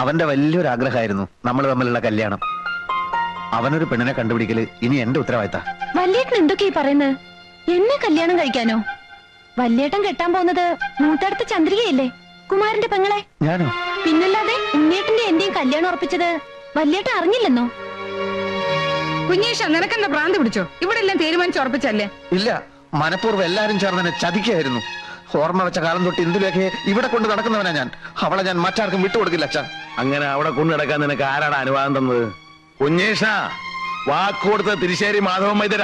അവന്റെ വലിയൊരു ആഗ്രഹമായിരുന്നു നമ്മൾ തമ്മിലുള്ള കല്യാണം. അവനൊരു പെണ്ണിനെ കണ്ടുപിടിക്കല് ഇനി എന്റെ ഉത്തരവാദിത്ത. വല്യേട്ടൻ എന്തൊക്കെയാ പറയുന്നത്? എന്നെ കല്യാണം കഴിക്കാനോ? വല്യേട്ടൻ കെട്ടാൻ പോകുന്നത് മൂത്തടുത്ത ചന്ദ്രികയല്ലേ, കുമാരന്റെ പെങ്ങളെ. ഞാനോ? പിന്നല്ലാതെ ഉണ്ണേട്ടന്റെ എന്റെയും കല്യാണം ഉറപ്പിച്ചത് വല്യേട്ടൻ അറിഞ്ഞില്ലെന്നോ? കുഞ്ഞേഷ, നിനക്കെന്താ ഭ്രാന്ത് പിടിച്ചോ? ഇവിടെ എല്ലാം തീരുമാനിച്ച് ഉറപ്പിച്ചല്ലേ? ഇല്ല, മനഃപൂർവ്വം എല്ലാരും ചേർന്ന് എന്നെ ചതിക്കായിരുന്നു. ഓർമ്മ വെച്ച കാലം തൊട്ട് ഇന്ദുലേഖയെ ഇവിടെ കൊണ്ട് നടക്കുന്നവനാ ഞാൻ. അവളെ ഞാൻ മറ്റാർക്കും വിട്ടുകൊടുക്കില്ല അച്ഛാ. അങ്ങനെ അവിടെ കൊണ്ടു നടക്കാൻ നിനക്ക് ആരാണ് അനുവാദം തന്നത്? കുഞ്ഞേഷ, വാക്കുകൊടുത്ത തിരിശ്ശേരി മാധവൻ മൈതര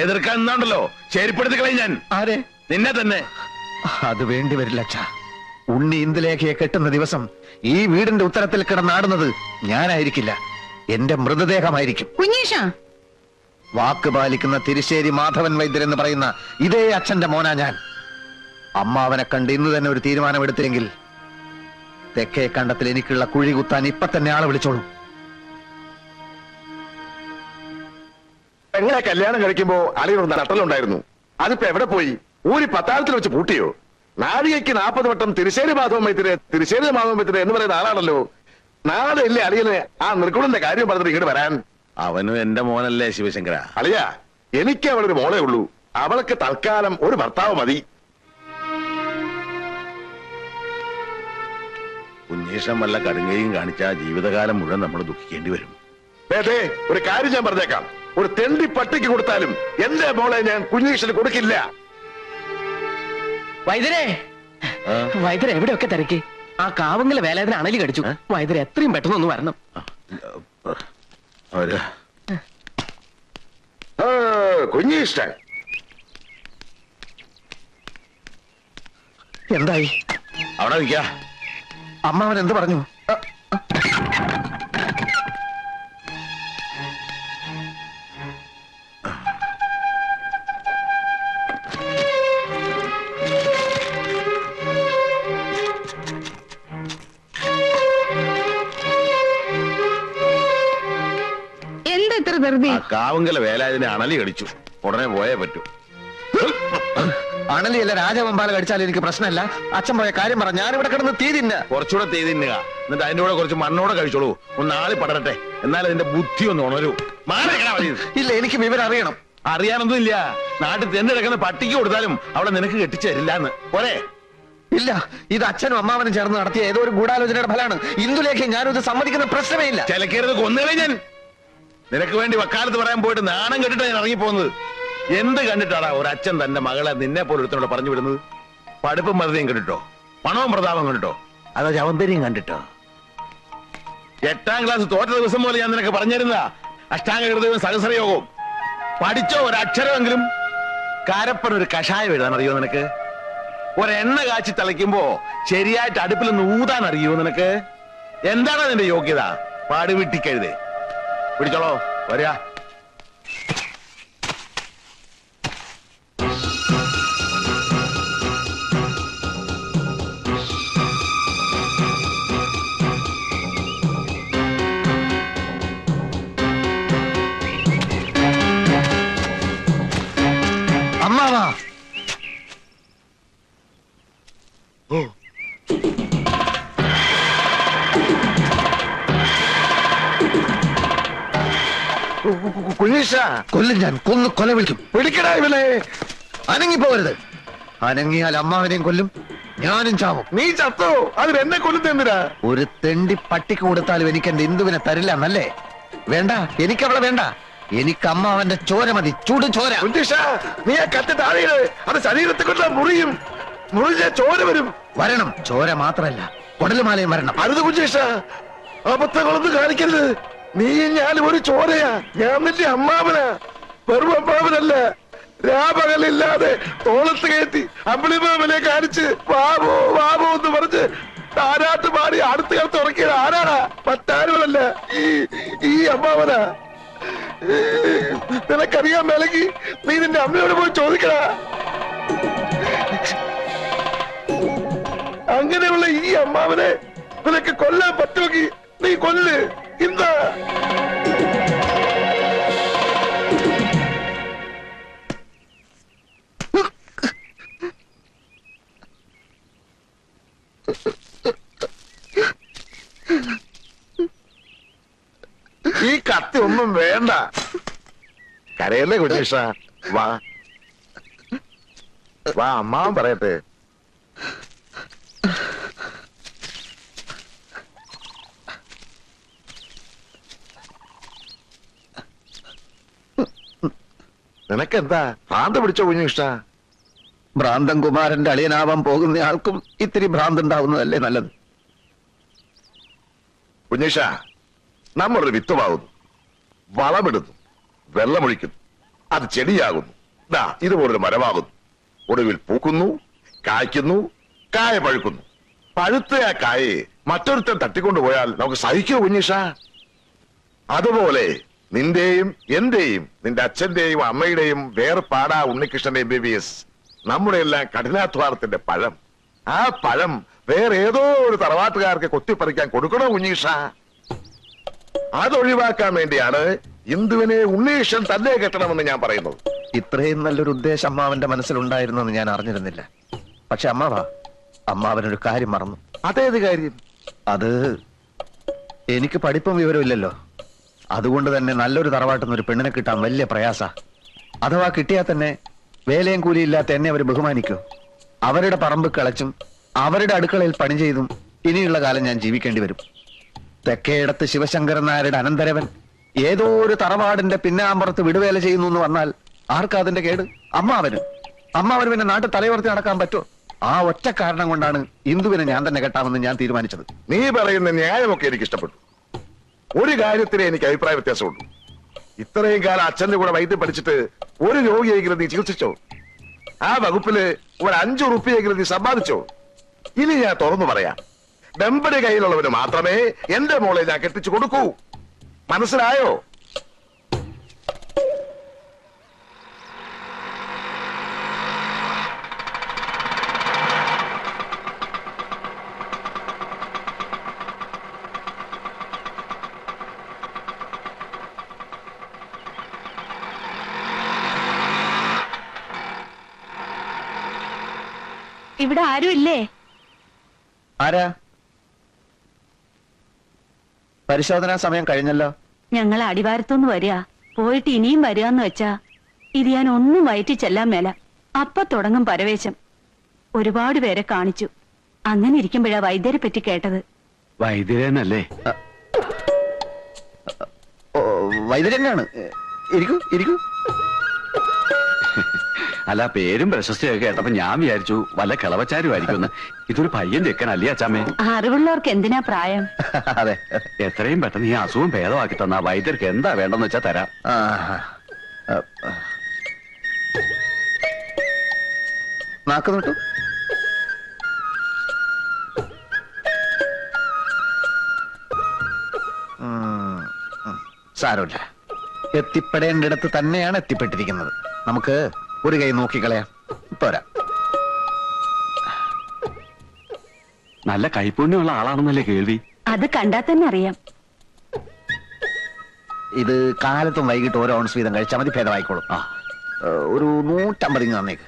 എതിർക്കാൻ നിന്നാണ്ടല്ലോ ശരിപ്പെടുത്തി കളയും ഞാൻ. ആരെ? നിന്നെ തന്നെ. അത് വേണ്ടി വരില്ല അച്ഛാ. ഉണ്ണി ഇന്ദുലേഖയെ കെട്ടുന്ന ദിവസം ഈ വീടിന്റെ ഉത്തരത്തിൽ കിടന്നാടുന്നത് ഞാനായിരിക്കില്ല, എന്റെ മൃതദേഹമായിരിക്കും. കുഞ്ഞേഷ, വാക്ക് പാലിക്കുന്ന തിരിശ്ശേരി മാധവൻ വൈദ്യർ എന്ന് പറയുന്ന ഇതേ അച്ഛന്റെ മോനാ ഞാൻ. അമ്മാവനെ കണ്ട് ഇന്ന് തന്നെ ഒരു തീരുമാനമെടുത്തെങ്കിൽ തെക്കേ കണ്ടത്തിൽ എനിക്കുള്ള കുഴി കുത്താൻ ഇപ്പൊ തന്നെ ആളെ വിളിച്ചോളൂ. എങ്ങനെ കല്യാണം കഴിക്കുമ്പോ അളിയൊരു നട്ടലുണ്ടായിരുന്നു, അതിപ്പോ എവിടെ പോയി? ഊരി പത്താഴത്തിൽ വെച്ച് പൂട്ടിയോ? നാഴികയ്ക്ക് 40 വട്ടം തിരിശ്ശേരി മാധവൻ മൈത്തിരെ എന്ന് പറയുന്ന ആളാണല്ലോ. നാളെ ഇല്ലേ അളിയന് ആ നിർഗുണന്റെ കാര്യം പറഞ്ഞിട്ട് ഇങ്ങോട്ട് വരാൻ? അവനും എന്റെ മോനല്ലേ ശിവശങ്കര. അളിയ, എനിക്ക് അവളൊരു മോളേ ഉള്ളൂ. അവൾക്ക് തൽക്കാലം ഒരു ഭർത്താവ് മതി. ഉന്നേഷം വല്ല കടുങ്ങയും കാണിച്ച ജീവിതകാലം മുഴുവൻ നമ്മൾ ദുഃഖിക്കേണ്ടി വരും. ഒരു കാര്യം ഞാൻ പറഞ്ഞേക്കാം, ഒരു തെണ്ടി പട്ടിക്ക് കൊടുത്താലും എന്റെ മോളെ ഞാൻ കുഞ്ഞീഷന് കൊടുക്കില്ല. വൈദ്യരെ, വൈദ്യരെ എവിടെയൊക്കെ തിരക്കി? ആ കാവങ്ങലെ വേലാതിന് അണലി കടിച്ചു. വൈദ്യരെ എത്രയും പെട്ടെന്ന് ഒന്ന് വരണം. കുഞ്ഞീഷ്ട എന്തായി? അവിടെ നിൽക്ക. അമ്മാവൻ എന്ത് പറഞ്ഞു? എന്താ ഇത്ര ധൃതി? കാവങ്കല വേലാതിനെ അണലി കടിച്ചു, ഉടനെ പോയേ പറ്റൂ. അണലിയല്ല, രാജവമ്പാല കടിച്ചാൽ എനിക്ക് പ്രശ്നമല്ല. അച്ഛൻ പോയ കാര്യം പറ. ഞാനിവിടെ കിടന്ന് തീ തിന്ന. കുറച്ചുകൂടെ തീ തിന്നുക, എന്നിട്ട് അതിന്റെ കൂടെ കുറച്ച് മണ്ണോടെ കഴിച്ചോളൂ. ഒന്ന് ആളി പടരട്ടെ, എന്നാലും അതിന്റെ ബുദ്ധി ഒന്ന് ഉണരൂ. ഇല്ല, എനിക്ക് വിവരം അറിയണം. അറിയാനൊന്നും ഇല്ല. നാട്ടിൽ തെന്നെടുക്കുന്ന പട്ടിക്ക് കൊടുത്താലും അവിടെ നിനക്ക് കെട്ടിച്ചു തരില്ലാന്ന് പോരെ? ഇല്ല, ഇത് അച്ഛനും അമ്മാവനും ചേർന്ന് നടത്തിയ ഏതോ ഒരു ഗൂഢാലോചനയുടെ ഫലമാണ്. ഇന്ദുലേഖ ഞാനിത് സമ്മതിക്കുന്ന പ്രശ്നമേ ഇല്ല. ചിലക്കരുത്, കൊന്നുകളെ ഞാൻ. നിനക്ക് വേണ്ടി വക്കാലത്ത് പറയാൻ പോയിട്ട് നാണം കെട്ടിട്ട് ഞാൻ ഇറങ്ങിപ്പോകുന്നത്. എന്ത് കണ്ടിട്ടാടാ ഒരു അച്ഛൻ തന്റെ മകളെ നിന്നെ പോലെ ഒരുത്തനോട് പറഞ്ഞു വിടുന്നത്? പഠിപ്പും മറുതയും കണ്ടിട്ടോ? പണവും പ്രതാപം കണ്ടിട്ടോ? അതോ ചവന്തരിയും കണ്ടിട്ടോ? 8ാം ക്ലാസ് തോറ്റ ദിവസം പോലെ ഞാൻ നിനക്ക് പറഞ്ഞിരുന്ന അഷ്ടാംഗ ഹൃദയവും സഹസ്രയോഗവും പഠിച്ചോ? ഒരക്ഷരമെങ്കിലും. കാരപ്പൻ ഒരു കഷായം എഴുതാൻ അറിയോ നിനക്ക്? ഒരെണ്ണ കാച്ചി തളിക്കുമ്പോ ശരിയായിട്ട് അടുപ്പിൽ നിന്ന് ഊതാൻ അറിയോ നിനക്ക്? എന്താണ് അതിന്റെ യോഗ്യത? പാടുവിട്ടിക്കഴുതേ. പിടിച്ചോളോ, വരിക. അമ്മാവാ, കുഞ്ഞീഷ, കൊല്ലും ഞാൻ. കൊന്നു കൊല വിളിക്കും. പിടിക്കടാ ഇവനെ. അനങ്ങിപ്പോവരുത്. അനങ്ങിയാൽ അമ്മാവനെയും കൊല്ലും, ഞാനും ചാവും. നീ ചത്തോ? അതിന് എന്നെ കൊല്ലുന്നെന്തിനാ? ഒരു തെണ്ടി പട്ടിക്ക് കൊടുത്താലും എനിക്ക് എന്റെ ഇന്ദുവിനെ തരില്ല എന്നല്ലേ? വേണ്ട, എനിക്കവളെ വേണ്ട. എനിക്ക് അമ്മാവന്റെ ചോര മതി, ചൂടും ചോര. കുഞ്ഞീഷ, നീ ആ കത്തി താഴെയിട്. അത് ശരീരത്തെ കൊണ്ട് മുറിയും. മുറിഞ്ഞ ചോര വരും. വരണം. ചോര മാത്രല്ല, കൊടലുമാലയും വരണം. അരുത് കുഞ്ഞീഷ, അബദ്ധങ്ങളൊന്നും കാണിക്കരുത്. നീ ഞാനും ഒരു ചോരയാ. ഞാൻ നിന്റെ അമ്മാവനാ, വെറും അമ്മാവനല്ല. രാപകലില്ലാതെ തോളത്ത് കയറ്റി അമ്പിളിമാമനെ കാണിച്ച് വാവോ വാവോ എന്ന് പറഞ്ഞ് താരാട്ട് പാടി അടുത്ത കാലത്ത് ഉറക്കിയത് ആരാടാ? മറ്റാരുമല്ല, ഈ അമ്മാവനാ. നിനക്കറിയാൻ മേലെങ്കിൽ നീ നിന്റെ അമ്മയോട് പോയി ചോദിക്കടാ. അങ്ങനെയുള്ള ഈ അമ്മാവനെ നിനക്ക് കൊല്ലാൻ പറ്റുമെങ്കിൽ നീ കൊല്ല്. എന്താ ഈ കത്തി ഒന്നും വേണ്ട. കരയല്ലേ കുഞ്ഞീഷ, വാ വാ, അമ്മാവൻ പറയട്ടെ. നിനക്കെന്താ ഭ്രാന്ത് പിടിച്ചോ കുഞ്ഞീഷ? ഭ്രാന്തൻ കുമാരന്റെ അളിയനാവാൻ പോകുന്ന ആൾക്കും ഇത്തിരി ഭ്രാന്ത് ഉണ്ടാവുന്നതല്ലേ നല്ലത്. കുഞ്ഞീഷ, നമ്മളൊരു വിത്തുമാകുന്നു, വളമിടുന്നു, വെള്ളമൊഴിക്കുന്നു, അത് ചെടിയാകുന്നു, ദാ ഇതുപോലൊരു മരമാകുന്നു. ഒടുവിൽ പൂക്കുന്നു, കായ്ക്കുന്നു, കായ പഴുക്കുന്നു. പഴുത്ത ആ കായെ മറ്റൊരുത്തൻ തട്ടിക്കൊണ്ടുപോയാൽ നമുക്ക് സഹിക്കോ കുഞ്ഞീഷ? അതുപോലെ നിന്റെയും എന്റെയും നിന്റെ അച്ഛന്റെയും അമ്മയുടെയും വേർപാടാ ഉണ്ണികൃഷ്ണന്റെ MBBS, നമ്മുടെ എല്ലാം കഠിനാധ്വാനത്തിന്റെ പഴം. ആ പഴം വേറെ ഏതോ ഒരു തറവാട്ടുകാർക്ക് കൊത്തിപ്പറിക്കാൻ കൊടുക്കണോ കുഞ്ഞീഷ? അതൊഴിവാക്കാൻ വേണ്ടിയാണ് ഇന്ദുവിനെ ഉണ്ണീഷൻ തന്നെ കെട്ടണമെന്ന് ഞാൻ പറയുന്നത്. ഇത്രയും നല്ലൊരു ഉദ്ദേശം അമ്മാവന്റെ മനസ്സിലുണ്ടായിരുന്നെന്ന് ഞാൻ അറിഞ്ഞിരുന്നില്ല. പക്ഷെ അമ്മാവനൊരു കാര്യം മറന്നു. അതേത് കാര്യം? അത് എനിക്ക് പഠിപ്പും വിവരമില്ലല്ലോ. അതുകൊണ്ട് തന്നെ നല്ലൊരു തറവാട്ടിൽ നിന്ന് ഒരു പെണ്ണിനെ കിട്ടാൻ വലിയ പ്രയാസ. അഥവാ കിട്ടിയാൽ തന്നെ വേലയും കൂലിയില്ലാത്ത എന്നെ അവർ ബഹുമാനിക്കൂ. അവരുടെ പറമ്പ് കിളച്ചും അവരുടെ അടുക്കളയിൽ പണി ചെയ്തും ഇനിയുള്ള കാലം ഞാൻ ജീവിക്കേണ്ടി വരും. തെക്കേടത്ത് ശിവശങ്കരൻ നായരുടെ അനന്തരവൻ ഏതോ ഒരു തറവാടിന്റെ പിന്നാമ്പുറത്ത് വിടുവേല ചെയ്യുന്നു എന്ന് വന്നാൽ ആർക്കാ അതിന്റെ കേട്? അമ്മാവന് പിന്നെ നാട്ടിൽ തലയുയർത്തി നടക്കാൻ പറ്റുമോ? ആ ഒറ്റ കാരണം കൊണ്ടാണ് ഇന്ദുവിനെ ഞാൻ തന്നെ കെട്ടാമെന്ന് ഞാൻ തീരുമാനിച്ചത്. നീ പറയുന്ന ന്യായമൊക്കെ എനിക്ക് ഇഷ്ടപ്പെട്ടു. ഒരു കാര്യത്തിനെ എനിക്ക് അഭിപ്രായ വ്യത്യാസമുള്ളൂ. ഇത്രയും കാലം അച്ഛന്റെ കൂടെ വൈദ്യം പഠിച്ചിട്ട് ഒരു രോഗിയെങ്കിലും നീ ചികിത്സിച്ചോ? ആ വകുപ്പില് ഒരു 5 റുപ്യെങ്കിലും നീ സമ്പാദിച്ചോ? ഇനി ഞാൻ തുറന്നു പറയാം, വെമ്പടി കയ്യിലുള്ളവന് മാത്രമേ എന്റെ മോളെ ഞാൻ കെട്ടിച്ചു കൊടുക്കൂ. മനസ്സിലായോ? ഇവിടെ ആരും ഇല്ലേ? ആരാ? പരിശോധനാ സമയം കഴിഞ്ഞല്ലോ. ഞങ്ങൾ അടിവാരത്തുനിന്ന് വരിക, പോയിട്ട് ഇനിയും വരികയെന്ന് വെച്ചാ ഇത് ഞാൻ ഒന്നും വയറ്റി ചെല്ലാൻ മേല. അപ്പൊ തുടങ്ങും പരവേശം. ഒരുപാട് പേരെ കാണിച്ചു. അങ്ങനെ ഇരിക്കുമ്പോഴാ വൈദ്യരെ പറ്റി കേട്ടത്. വൈദ്യരനല്ലേ? വൈദ്യരനാണ്. ഇരിക്കൂ ഇരിക്കൂ. അല്ല, പേരും പ്രശസ്തിയൊക്കെ കേട്ടപ്പോ ഞാൻ വിചാരിച്ചു വല്ല കിളവച്ചാരുമായിരിക്കും. ഇതൊരു പയ്യൻ ചെക്കനല്ലേ അച്ചാമ്മേ? അറിവുള്ളവർക്ക് എന്തിനാ പ്രായം? അതെ, എത്രയും പെട്ടെന്ന് ഈ അസുഖം ഭേദമാക്കി തന്നാ വൈദ്യർക്ക് എന്താ വേണ്ടെന്ന് വെച്ചാ തരാം. നാക്ക് നോട്ടു. സാരമില്ല, എത്തിപ്പെടേണ്ടിടത്ത് തന്നെയാണ് എത്തിപ്പെട്ടിരിക്കുന്നത്. നമുക്ക് ഒരു കൈ നോക്കിക്കളയാം. പോരാ. നല്ല കൈപ്പുണ്യമുള്ള ആളാണെന്നല്ലേ കേൾവി? അത് കണ്ടാൽ തന്നെ അറിയാം. ഇത് കാലത്തും വൈകിട്ട് ഓരോ ഔൺസ് വീതം കഴിച്ചാൽ മതി, ഭേദമായിക്കോളും. ഒരു 150 തന്നേക്ക്.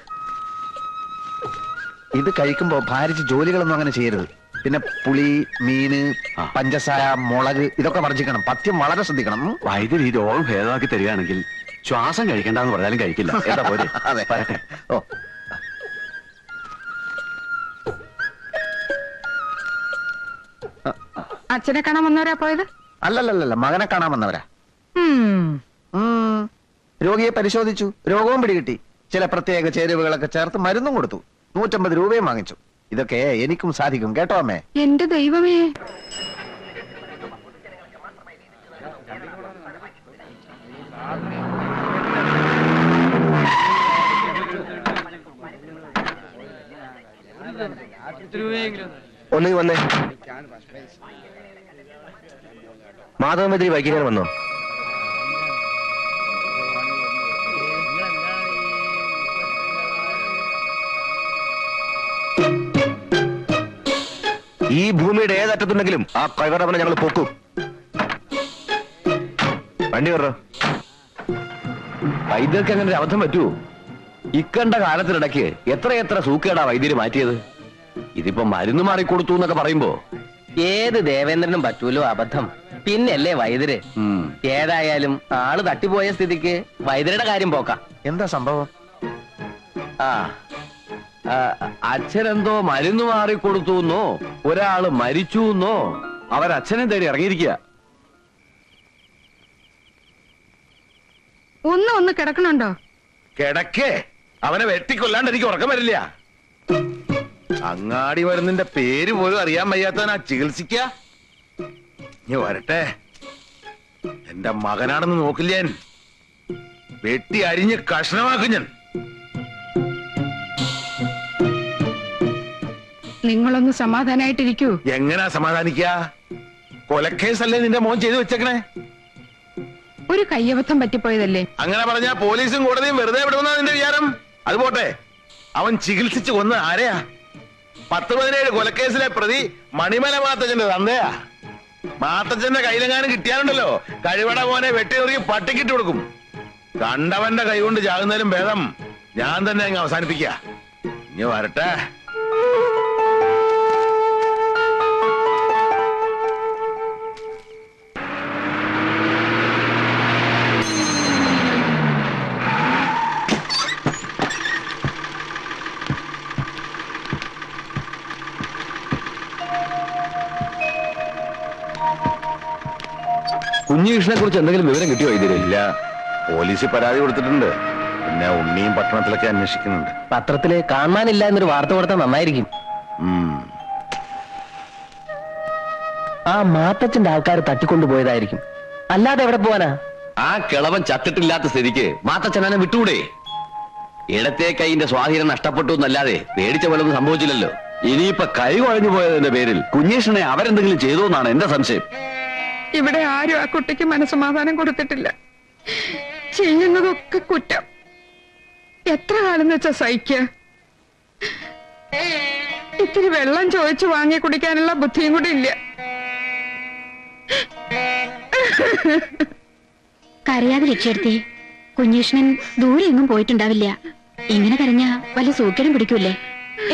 ഇത് കഴിക്കുമ്പോ ഭാരിച്ച് ജോലികളൊന്നും അങ്ങനെ ചെയ്യരുത്. പിന്നെ പുളി, മീന്, പഞ്ചസാര, മുളക് ഇതൊക്കെ വർജിക്കണം. പഥ്യം വളരെ ശ്രദ്ധിക്കണം. വൈദ്യർ ഈ രോഗം ഭേദമാക്കി തരികയാണെങ്കിൽ ശ്വാസം കഴിക്കണ്ടെന്ന് പറഞ്ഞാലും കഴിക്കില്ല. എന്താ പോലെ? അതെ. ഓ, അച്ഛനെ കാണാൻ വന്നവരാ പോയത്? അല്ലല്ലല്ല, മകനെ കാണാൻ വന്നവരാ. രോഗിയെ പരിശോധിച്ചു, രോഗവും പിടികിട്ടി. ചില പ്രത്യേക ചേരുവകളൊക്കെ ചേർത്ത് മരുന്നും കൊടുത്തു. 150 രൂപയും വാങ്ങിച്ചു. ഇതൊക്കെ എനിക്കും സാധിക്കും കേട്ടോ അമ്മേ. എന്റെ ദൈവമേ, ഒന്നീ വന്നേ. മാധവമെതിരി വൈകിക്കാൻ വന്നോ? ഈ ഭൂമിയുടെ ഏതറ്റത്തുണ്ടെങ്കിലും ആ കൈവറവനെ ഞങ്ങൾ പൊക്കും. വണ്ടി കയറോ. വൈദ്യർക്ക് അങ്ങനെ ഒരു അബദ്ധം പറ്റുമോ? ഇക്കണ്ട കാലത്തിനിടയ്ക്ക് എത്രയെത്ര സൂക്കേടാ വൈദ്യര് മാറ്റിയത്. ഇതിപ്പോ മരുന്ന് മാറിക്കൊടുത്തു എന്നൊക്കെ പറയുമ്പോ ഏത് ദേവേന്ദ്രനും പറ്റൂലോ അബദ്ധം. പിന്നല്ലേ വൈദ്യര്. ഏതായാലും ആള് തട്ടിപ്പോയ സ്ഥിതിക്ക് വൈദ്യരുടെ കാര്യം പോക്കാം. എന്താ സംഭവം? അച്ഛനെന്തോ മരുന്ന് മാറിക്കൊടുത്തു എന്നോ ഒരാള് മരിച്ചു എന്നോ അവരച്ഛനെ തേടി ഇറങ്ങിയിരിക്കുക. ഒന്ന് കിടക്കണുണ്ടോ? കിടക്കേ, അവനെ വെട്ടിക്കൊല്ലാണ്ട് എനിക്ക് ഉറക്കം വരില്ല. അങ്ങാടി മരുന്നിന്റെ പേര് പോലും അറിയാൻ വയ്യാത്തവനാ ചികിത്സിക്ക. ഇനി വരട്ടെ, എന്റെ മകനാണെന്ന് നോക്കില്ല ഞാൻ. വെട്ടി അരിഞ്ഞ് കഷ്ണമാക്കും ഞാൻ. നിങ്ങളൊന്ന് സമാധാനായിട്ടിരിക്കൂ. എങ്ങനാ സമാധാനിക്ക? കൊലക്കേസല്ലേ നിന്റെ മോൻ ചെയ്തു വെച്ചേക്കണേ? ഒരു കയ്യബദ്ധം പറ്റിപ്പോയതല്ലേ. അങ്ങനെ പറഞ്ഞാ പോലീസും കോടതിയും വെറുതെ വിടുമെന്നാ നിന്റെ വിചാരം? അത് പോട്ടെ, അവൻ ചികിത്സിച്ച് കൊന്ന് ആരെയാ? 10-17 കൊലക്കേസിലെ പ്രതി മണിമല മാത്തച്ഛന്റെ തന്തയാ. മാത്തച്ഛന്റെ കയ്യിലെങ്ങാനും കിട്ടിയാലുണ്ടല്ലോ, കഴിവട മോനെ വെട്ടിയെറിയി പട്ടിക്കിട്ട് കൊടുക്കും. കണ്ടവന്റെ കൈ കൊണ്ട് ചാകുന്നതിലും ഭേദം ഞാൻ തന്നെ അങ്ങ് അവസാനിപ്പിക്ക. ഇനി വരട്ടെ. കുഞ്ഞികൃഷ്ണനെ കുറിച്ച് എന്തെങ്കിലും വിവരം കിട്ടിയോ? ഇല്ല, പോലീസിൽ പരാതി കൊടുത്തിട്ടുണ്ട്. പിന്നെ ഉണ്ണിയും പട്ടണത്തിലൊക്കെ അന്വേഷിക്കുന്നുണ്ട്. പത്രത്തില് കാണാനില്ല എന്നൊരു വാർത്ത കൊടുത്താൽ നന്നായിരിക്കും. ആ മാത്തച്ഛന്റെ ആൾക്കാർ തട്ടിക്കൊണ്ടുപോയതായിരിക്കും, അല്ലാതെ എവിടെ പോവാനാ? ആ കിളവൻ ചത്തിട്ടില്ലാത്ത സ്ഥിതിക്ക് മാത്തച്ഛനെ വിട്ടുകൂടെ? ഇടത്തെ കൈന്റെ സ്വാധീനം നഷ്ടപ്പെട്ടു എന്നല്ലാതെ പേടിച്ച പോലൊന്നും സംഭവിച്ചില്ലല്ലോ. ഇനിയിപ്പൊ കൈ കുഴഞ്ഞു പോയതിന്റെ പേരിൽ കുഞ്ഞീഷനെ അവരെന്തെങ്കിലും ചെയ്തു എന്നാണ് എന്റെ സംശയം. ഇവിടെ ആരും ആ കുട്ടിക്ക് മനസ്സമാധാനം കൊടുത്തിട്ടില്ല. ചെയ്യുന്നതൊക്കെ കുറ്റം. എത്ര കാലം വെച്ചാ സഹിക്ക? ഇത്തിരി വെള്ളം ചോദിച്ചു വാങ്ങി കുടിക്കാനുള്ള ബുദ്ധിയും കൂടി ഇല്ല. കരയാതെ രക്ഷപ്പെടുത്തി. കുഞ്ഞീഷ്ണൻ ദൂരെ എങ്ങും പോയിട്ടുണ്ടാവില്ല. ഇങ്ങനെ കരഞ്ഞ വല്ല സൂക്കേടും പിടിക്കൂലേ?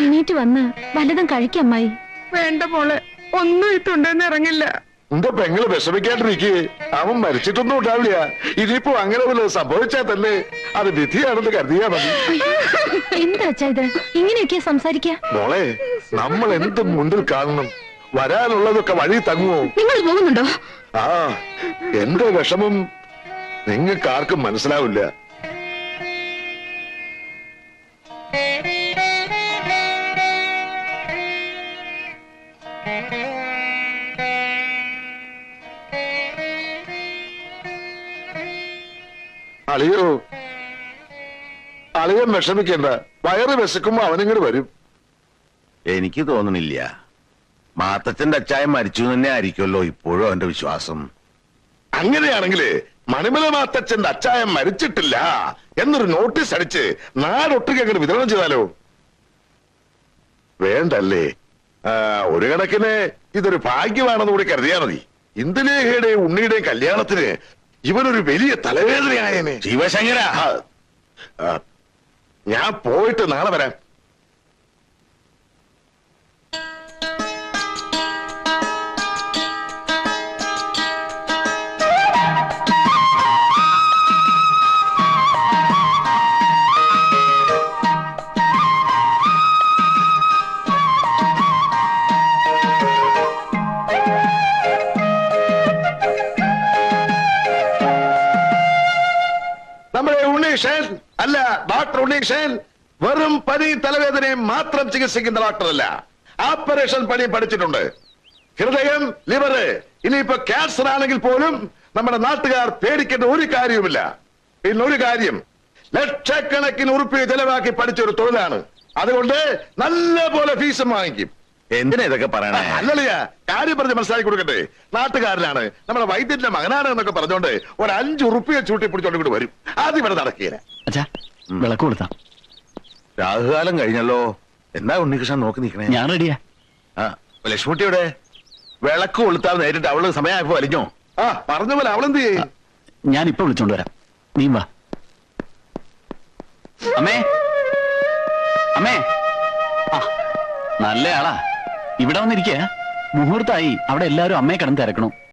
എണീറ്റ് വന്ന് വല്ലതും കഴിക്കമ്മായി. വേണ്ട മോളെ, ഒന്നും ഇത്തുണ്ടെന്ന് ഇറങ്ങില്ല. എന്റെ പെങ്ങള് വിഷമിക്കാണ്ടിരിക്കേ. അവൻ മരിച്ചിട്ടൊന്നും ഉണ്ടാവില്ല. ഇനിയിപ്പോ അങ്ങനെ വല്ലതും സംഭവിച്ചാൽ തന്നെ അത് വിധിയാണെന്ന് കരുതിയാ മതി. എന്താ അച്ഛാ ഇത്? ഇങ്ങനെയൊക്കെയാ സംസാരിക്ക? മോളെ, നമ്മൾ എന്ത് മുന്നിൽ കാണണം? വരാനുള്ളതൊക്കെ വഴി തങ്ങുമോ? നിങ്ങൾ പോകുന്നുണ്ടോ? ആ, എന്റെ വിഷമം നിങ്ങൾക്ക് ആർക്കും മനസ്സിലാവില്ല. അളിയോ, അളിയൻ വിഷമിക്കണ്ട. വയറ് വിശക്കുമ്പോ അവനിങ്ങോട്ട് വരും. എനിക്ക് തോന്നണില്ല. മാത്തച്ഛന്റെ അച്ചായൻ മരിച്ചു തന്നെ ആയിരിക്കുമല്ലോ ഇപ്പോഴും അവന്റെ വിശ്വാസം. അങ്ങനെയാണെങ്കില് മണിമല മാത്തച്ഛന്റെ അച്ചായൻ മരിച്ചിട്ടില്ല എന്നൊരു നോട്ടീസ് അടിച്ച് നാടൊട്ടുക്ക് അങ്ങോട്ട് വിതരണം ചെയ്താലോ? വേണ്ടല്ലേ? ഒരു കണക്കിന് ഇതൊരു ഭാഗ്യമാണെന്ന് കൂടി കരുതിയാ മതി. ഇന്ദുലേഖയുടെയും ഉണ്ണിയുടെയും കല്യാണത്തിന് ഇവനൊരു വലിയ തലവേദനയായനെ. ശിവശങ്കര, ഞാൻ പോയിട്ട് നാളെ വരാം. നമ്മുടെ ഉണ്ണീഷൻ അല്ല, ഡോക്ടർ ഉണ്ണീഷൻ വെറും പനി തലവേദനയും മാത്രം ചികിത്സിക്കുന്ന ഡോക്ടറല്ല. ഓപ്പറേഷൻ പണി പഠിച്ചിട്ടുണ്ട്. ഹൃദയം, ലിവർ, ഇനിയിപ്പോ ക്യാൻസർ ആണെങ്കിൽ പോലും നമ്മുടെ നാട്ടുകാർ പേടിക്കേണ്ട ഒരു കാര്യവുമില്ല. പിന്നൊരു കാര്യം, ലക്ഷക്കണക്കിന് ഉറുപ്പിക ചെലവാക്കി പഠിച്ചൊരു തൊഴിലാണ്. അതുകൊണ്ട് നല്ല പോലെ ഫീസും വാങ്ങിക്കും. എന്തിനാ ഇതൊക്കെ പറയണേ? അല്ലല്ല, കാര്യം പറഞ്ഞ് മനസ്സിലാക്കി കൊടുക്കട്ടെ. നാട്ടുകാരനാണ്, നമ്മുടെ വൈദ്യന്റെ മകനാണ് എന്നൊക്കെ പറഞ്ഞോണ്ട് ഒരു 5 ഉറുപ്പിക ചൂട്ടി പിടിച്ചോണ്ട് കൂടി വരും. ആദ്യം ഇവിടെ നടക്കില്ല. അച്ഛാ, വിളക്ക് കൊടുത്താ. രാഹുകാലം കഴിഞ്ഞല്ലോ. എന്താ ഉണ്ണികൃഷ്ണൻ നോക്കി നിൽക്കണേ? ഞാൻ റെഡിയാ. ലക്ഷ്മിട്ടിയുടെ വിളക്ക് കൊളുത്താൻ നേരിട്ട് അവള് സമയമായപ്പോ വലിഞ്ഞോ? പറഞ്ഞ പോലെ അവളെന്ത് ചെയ്യും? ഞാൻ ഇപ്പൊ വിളിച്ചോണ്ട് വരാം. നീ വാ. അമ്മേ, അമ്മേ. ആ, നല്ല ആളാ. ഇവിടെ വന്നിരിക്കുക. മുഹൂർത്തായി അവിടെ എല്ലാവരും അമ്മയെ കിടന്ന് തിരക്കണം.